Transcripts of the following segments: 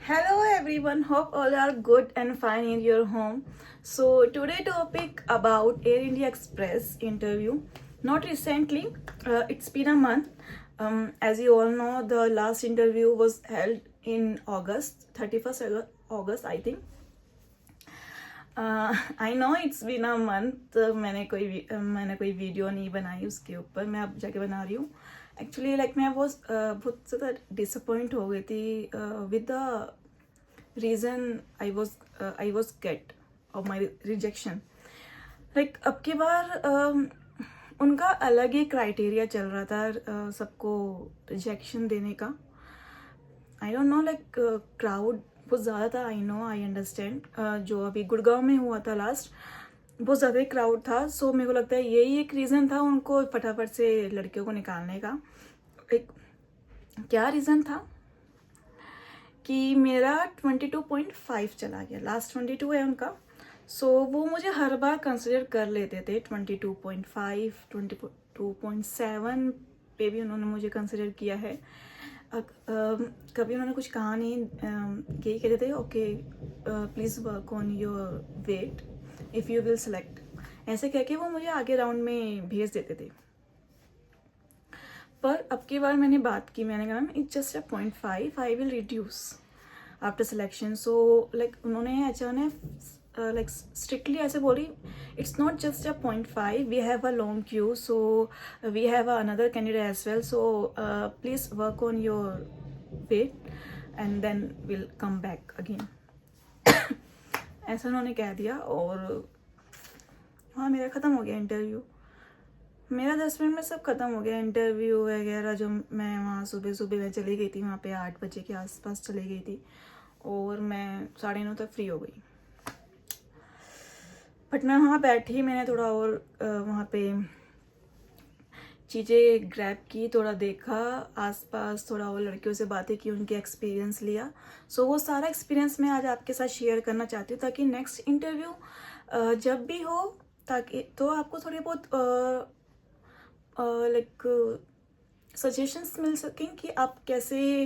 Hello everyone, hope all are good and fine in your home. So today topic about Air India Express interview. Not recently, it's been a month. As you all know, the last interview was held in August, 31st August I think. I know it's been a month. मैंने कोई video नहीं बनाई उसके ऊपर. मैं अब जाके बना रही हूँ. एक्चुअली मैं वो बहुत ज़्यादा डिसअपॉइंट हो गई थी with the reason I was gate of my rejection. अब की बार उनका अलग ही क्राइटेरिया चल रहा था सबको रिजेक्शन देने का. आई डोंट नो क्राउड बहुत ज़्यादा था. I know, I understand. जो अभी गुड़गांव में हुआ था लास्ट, बहुत ज़्यादा ही क्राउड था. सो मेरे को लगता है यही एक रीज़न था उनको फटाफट से लड़कियों को निकालने का. एक क्या रीज़न था कि मेरा 22.5 चला गया. लास्ट 22 है उनका. सो वो मुझे हर बार कंसिडर कर लेते थे. 22.5, 22.7 पे भी उन्होंने मुझे कंसिडर किया है. कभी उन्होंने कुछ कहा नहीं. यही कहते थे, okay please work on your wait if you will select. ऐसे कह के वो मुझे आगे राउंड में भेज देते थे. पर अब की बार मैंने बात की. मैंने कहा ma'am it's just 0.5, I will reduce after selection. So उन्होंने अचानक स्ट्रिक्टली ऐसे बोली, it's not just 0.5, we have a long queue, so we have another candidate as well, so please work on your weight and then will come back again. ऐसा उन्होंने कह दिया. और हाँ, मेरा ख़त्म हो गया इंटरव्यू. मेरा 10 मिनट में सब ख़त्म हो गया. इंटरव्यू वगैरह जो मैं वहाँ सुबह मैं चली गई थी, वहाँ पे 8 बजे के आसपास चली गई थी और मैं 9:30 तक फ्री हो गई. बट मैं वहाँ बैठी, मैंने थोड़ा और वहाँ पे चीज़ें ग्रैब की, थोड़ा देखा आसपास, थोड़ा और लड़कियों से बातें की, उनके एक्सपीरियंस लिया. सो वो सारा एक्सपीरियंस मैं आज आपके साथ शेयर करना चाहती हूँ ताकि नेक्स्ट इंटरव्यू जब भी हो ताकि तो आपको थोड़े बहुत सजेशंस मिल सकें कि आप कैसे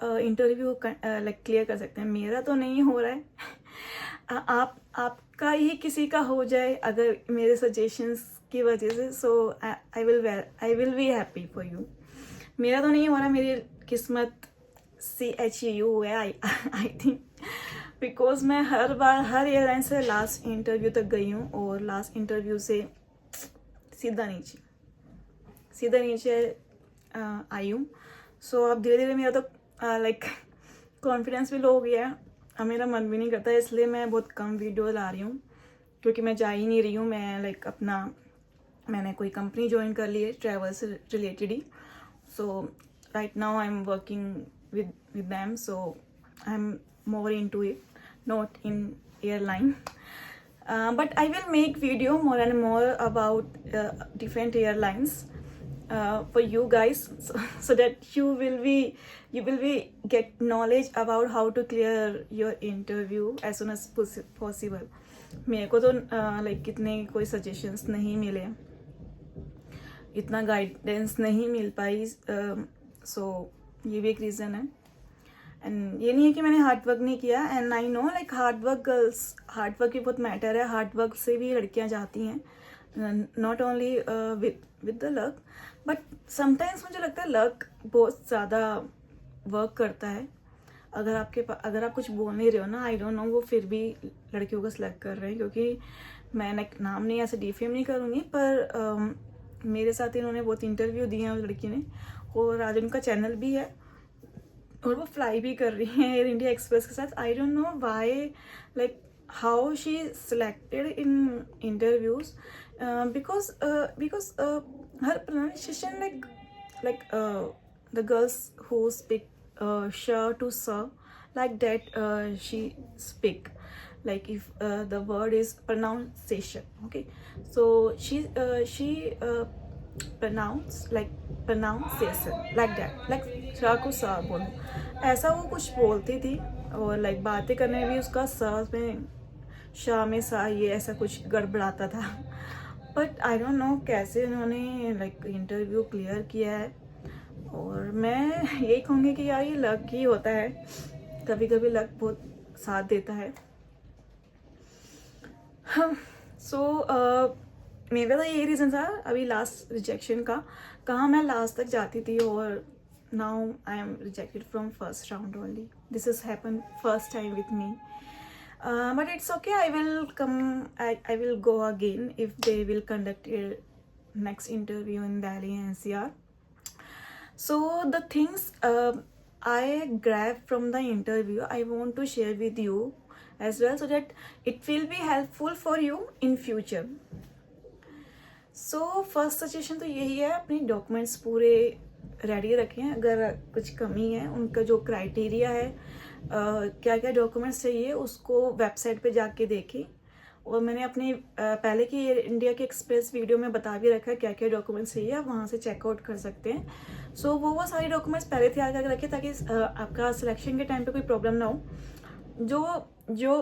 इंटरव्यू क्लियर कर सकते हैं. मेरा तो नहीं हो रहा है. आपका ही किसी का हो जाए अगर मेरे सजेशंस की वजह से. So I will be happy for you. मेरा तो नहीं हो रहा. मेरी किस्मत CHU है आई थिंक. बिकॉज मैं हर बार हर एयरलाइन से लास्ट इंटरव्यू तक गई हूँ और लास्ट इंटरव्यू से सीधा नीचे आई हूँ. सो अब धीरे धीरे मेरा तो कॉन्फिडेंस भी लो हो गया है. अब मेरा मन भी नहीं करता, इसलिए मैं बहुत कम वीडियो ला रही हूँ क्योंकि मैं जा ही नहीं रही हूँ. मैं मैंने कोई कंपनी ज्वाइन कर ली है ट्रैवल से रिलेटेड ही. So right now I am working with them. So I am more into it, not in airline. But I will make video more and more about different airlines for you guys, so that you will be get knowledge about how to clear your interview as soon as possible. मेरे को तो कितने कोई suggestions नहीं मिले, इतना guidance नहीं मिल पाई. सो ये भी एक रीज़न है. एंड ये नहीं है कि मैंने हार्ड वर्क नहीं किया. And I know hard work भी बहुत मैटर है. हार्ड वर्क से भी लड़कियां जाती हैं, not only with the luck, but sometimes मुझे लगता है लक बहुत ज़्यादा वर्क करता है. अगर आप कुछ बोल नहीं रहे हो ना, आई डोंट नो, वो फिर भी लड़कियों को सेलेक्ट कर रहे हैं. क्योंकि मैं नाम नहीं ऐसे डिफेम नहीं करूँगी, पर मेरे साथ इन्होंने बहुत इंटरव्यू दिए हैं उस लड़की ने, और आज उनका चैनल भी है और वो फ्लाई भी कर रही है एयर इंडिया एक्सप्रेस के साथ. I don't know why, how she selected in interviews. Because her pronunciation the girls who speak sure to sir, like that she speak, if the word is pronunciation, okay, so she pronunciation like that, sir को sir बोलो, ऐसा वो कुछ बोलती थी. और बातें करने भी उसका सर में शाह में सा ये ऐसा कुछ गड़बड़ाता था. बट आई डोंट नो कैसे उन्होंने इंटरव्यू क्लियर किया है. और मैं यही कहूँगी कि यार ये लक ही होता है. कभी कभी लक बहुत साथ देता है। सो मेरा तो यही रीज़न था अभी लास्ट रिजेक्शन का, कहाँ मैं लास्ट तक जाती थी और now I M rejected from first round only. This is happen first time with me, but it's okay, I will come, I will go again if they will conduct a next interview in Delhi NCR. So the things I grab from the interview I want to share with you as well, so that it will be helpful for you in future. So first suggestion तो यही है, अपनी documents पूरे ready रखें। अगर कुछ कमी है, उनका जो क्राइटेरिया है, क्या क्या डॉक्यूमेंट्स चाहिए, उसको वेबसाइट पे जाके देखें। और मैंने अपनी पहले की इंडिया के एक्सप्रेस वीडियो में बता भी रखा है क्या क्या डॉक्यूमेंट्स चाहिए, आप वहाँ से चेकआउट कर सकते हैं। सो वो सारे डॉक्यूमेंट्स पहले तैयार करके रखें ताकि आपका सिलेक्शन के टाइम पे कोई प्रॉब्लम ना हो। जो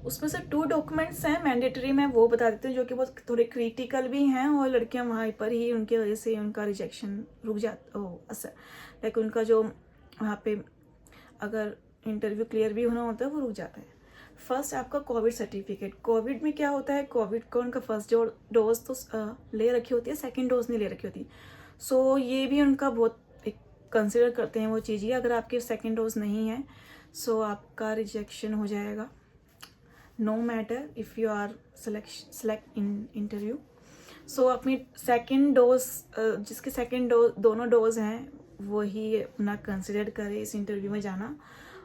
उसमें से 2 डॉक्यूमेंट्स हैं मैंडेटरी, मैं वो बता देती हूँ, जो कि बहुत थोड़े क्रिटिकल भी हैं और लड़कियां वहाँ पर ही उनकी वजह से उनका रिजेक्शन रुक जाता असर, लाइक उनका जो वहाँ पे अगर इंटरव्यू क्लियर भी होना होता है वो रुक जाता है। फर्स्ट आपका कोविड सर्टिफिकेट। कोविड में क्या होता है, कोविड का उनका फर्स्ट डोज तो ले रखी होती है, सेकेंड डोज नहीं ले रखी होती। सो ये भी उनका बहुत कंसिडर करते हैं वो चीज़ ही, अगर आपकी सेकेंड डोज नहीं है सो आपका रिजेक्शन हो जाएगा, no matter if you are select in interview. So अपनी सेकेंड डोज, जिसके सेकेंड डोज दोनों डोज हैं वही अपना कंसिडर करें इस इंटरव्यू में जाना।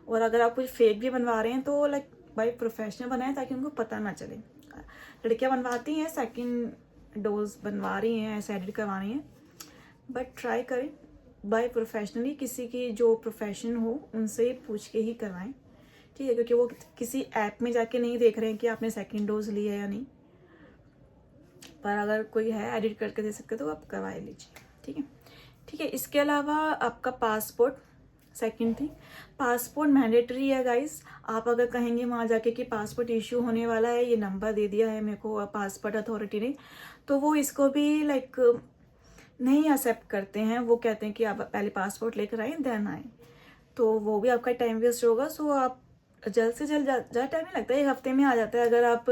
और अगर आप कुछ फेक भी बनवा रहे हैं तो लाइक बाय प्रोफेशनल बनाएं ताकि उनको पता ना चले। लड़कियां बनवाती हैं, सेकेंड डोज बनवा रही हैं, ऐसे एडिट करवा रही हैं, बट ट्राई करें बाय प्रोफेशनली, किसी की जो प्रोफेशन हो उनसे पूछ के ही करवाएं, ठीक है, क्योंकि वो किसी ऐप में जाके नहीं देख रहे हैं कि आपने सेकेंड डोज लिया है या नहीं। पर अगर कोई है एडिट करके दे सकते तो आप करवा लीजिए, ठीक है। ठीक है, इसके अलावा आपका passport, second thing, passport mandatory है गाइस। आप अगर कहेंगे वहाँ जाके कि पासपोर्ट इशू होने वाला है, ये नंबर दे दिया है मेरे को पासपोर्ट अथॉरिटी ने, तो वो इसको भी लाइक नहीं एक्सेप्ट करते हैं। वो कहते हैं कि आप पहले पासपोर्ट लेकर आए देन आए, तो वो भी आपका टाइम वेस्ट होगा। सो आप जल्द से जल्द, ज़्यादा टाइम नहीं लगता है, 1 हफ्ते में आ जाता है। अगर आप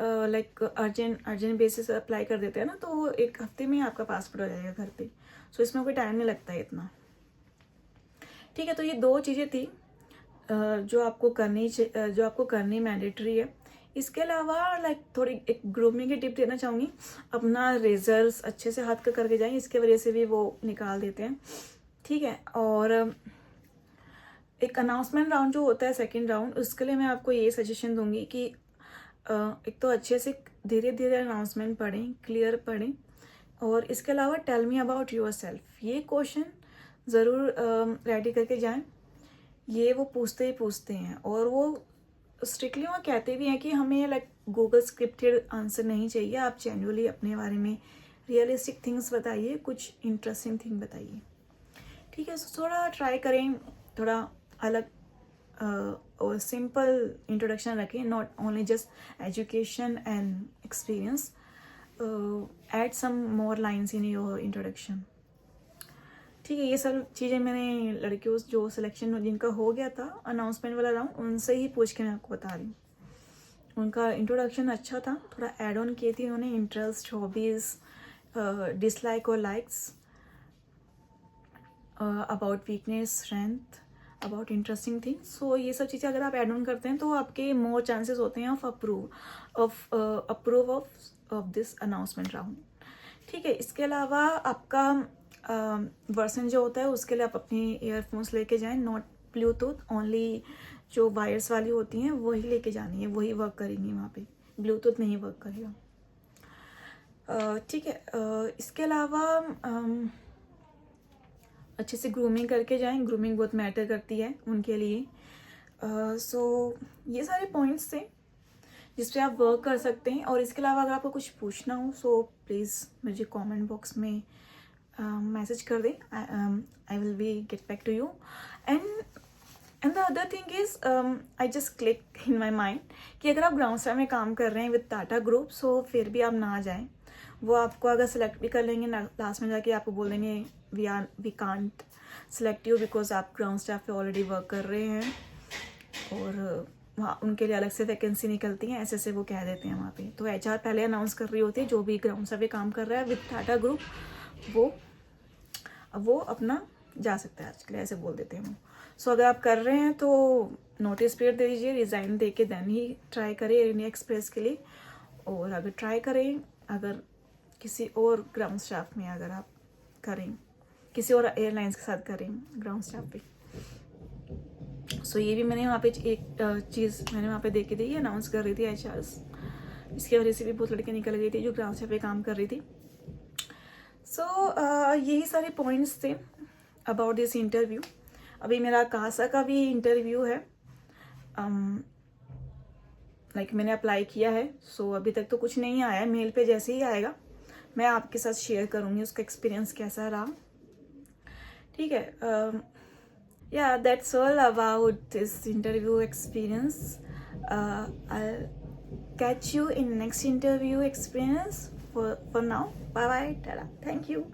लाइक अर्जेंट बेसिस अप्लाई कर देते हैं ना, तो 1 हफ्ते में आपका पासपोर्ट हो जाएगा घर पे। सो इसमें कोई टाइम नहीं लगता है इतना, ठीक है। तो ये 2 चीज़ें थी जो आपको करनी मैंडेटरी है। इसके अलावा लाइक थोड़ी एक ग्रूमिंग की टिप देना चाहूँगी, अपना रिजल्ट्स अच्छे से हाथ का करके जाएं, इसके वजह से भी वो निकाल देते हैं, ठीक है। और एक अनाउंसमेंट राउंड जो होता है सेकंड राउंड, उसके लिए मैं आपको ये सजेशन दूंगी कि एक तो अच्छे से धीरे धीरे अनाउंसमेंट पढ़ें, क्लियर पढ़ें, और इसके अलावा tell me about yourself, ये क्वेश्चन ज़रूर रेडी करके जाएं। ये वो पूछते हैं और वो स्ट्रिक्टली वहाँ कहते भी हैं कि हमें लाइक गूगल स्क्रिप्टेड आंसर नहीं चाहिए, आप जेन्युइनली अपने बारे में रियलिस्टिक थिंग्स बताइए, कुछ इंटरेस्टिंग थिंग बताइए, ठीक है। सो थोड़ा ट्राई करें, थोड़ा अलग और सिंपल इंट्रोडक्शन रखें, not only just education and experience, add some more lines in your introduction, ठीक है। ये सब चीज़ें मैंने लड़कियों जो सिलेक्शन जिनका हो गया था अनाउंसमेंट वाला राउंड, उनसे ही पूछ के मैं आपको बता रही हूँ। उनका इंट्रोडक्शन अच्छा था, थोड़ा ऐड ऑन किए थे उन्होंने, इंटरेस्ट, हॉबीज़, डिसलाइक और likes, about weakness, strength, about interesting things. So ये सब चीज़ें अगर आप ऐड ऑन करते हैं तो आपके मोर चांसेस होते हैं of approve of this announcement round, ठीक है। इसके अलावा आपका वर्सन जो होता है उसके लिए आप अपनी ईयरफोन्स लेके जाएं, नॉट ब्लूटूथ, ओनली जो वायर्स वाली होती हैं वही लेके जानी है, वही वर्क करेंगी वहाँ पे, ब्लूटूथ नहीं वर्क करेगा, ठीक है। इसके अलावा अच्छे से ग्रूमिंग करके जाएं, ग्रूमिंग बहुत मैटर करती है उनके लिए। सो ये सारे पॉइंट्स थे जिस पे आप वर्क कर सकते हैं। और इसके अलावा अगर आपको कुछ पूछना हो सो प्लीज़ मुझे कमेंट बॉक्स में मैसेज कर दें, I will be get back to you. And the other thing is I just click in my mind कि अगर आप ग्राउंड स्टार में काम कर रहे हैं विद टाटा ग्रुप, सो फिर भी आप ना जाएं। वो आपको अगर सेलेक्ट भी कर लेंगे ना, लास्ट में जाके आपको बोल देंगे वी कांट सिलेक्टिव बिकॉज आप ग्राउंड स्टाफ पे ऑलरेडी वर्क कर रहे हैं और वहाँ उनके लिए अलग से वैकेंसी निकलती हैं, ऐसे वो कह देते हैं वहाँ पे। तो HR पहले अनाउंस कर रही होती है, जो भी ग्राउंड स्टाफ पे काम कर रहा है विद टाटा ग्रुप वो अपना जा सकता है आज के लिए, ऐसे बोल देते हैं वो। सो अगर आप कर रहे हैं तो नोटिस पीरियड दे दीजिए, रिज़ाइन दे के देन ही ट्राई करें एयर इंडिया एक्सप्रेस के लिए। और अगर ट्राई करें, अगर किसी और ग्राउंड स्टाफ में अगर आप करें, किसी और एयरलाइंस के साथ करें ग्राउंड स्टाफ पे। सो ये भी मैंने वहाँ पे एक चीज़ मैंने वहाँ पे देख के दी, अनाउंस कर रही थी HRs, इसकी वजह से भी बहुत लड़कियाँ निकल गई थी जो ग्राउंड स्टाफ पे काम कर रही थी। सो यही सारे पॉइंट्स थे अबाउट दिस इंटरव्यू। अभी मेरा कासा का भी इंटरव्यू है, लाइक मैंने अप्लाई किया है। सो अभी तक तो कुछ नहीं आया है, मेल पे जैसे ही आएगा मैं आपके साथ शेयर करूँगी उसका एक्सपीरियंस कैसा रहा, ठीक है। Yeah, that's all about this interview experience. I'll catch you in next interview experience. For now, bye bye, tada, thank you.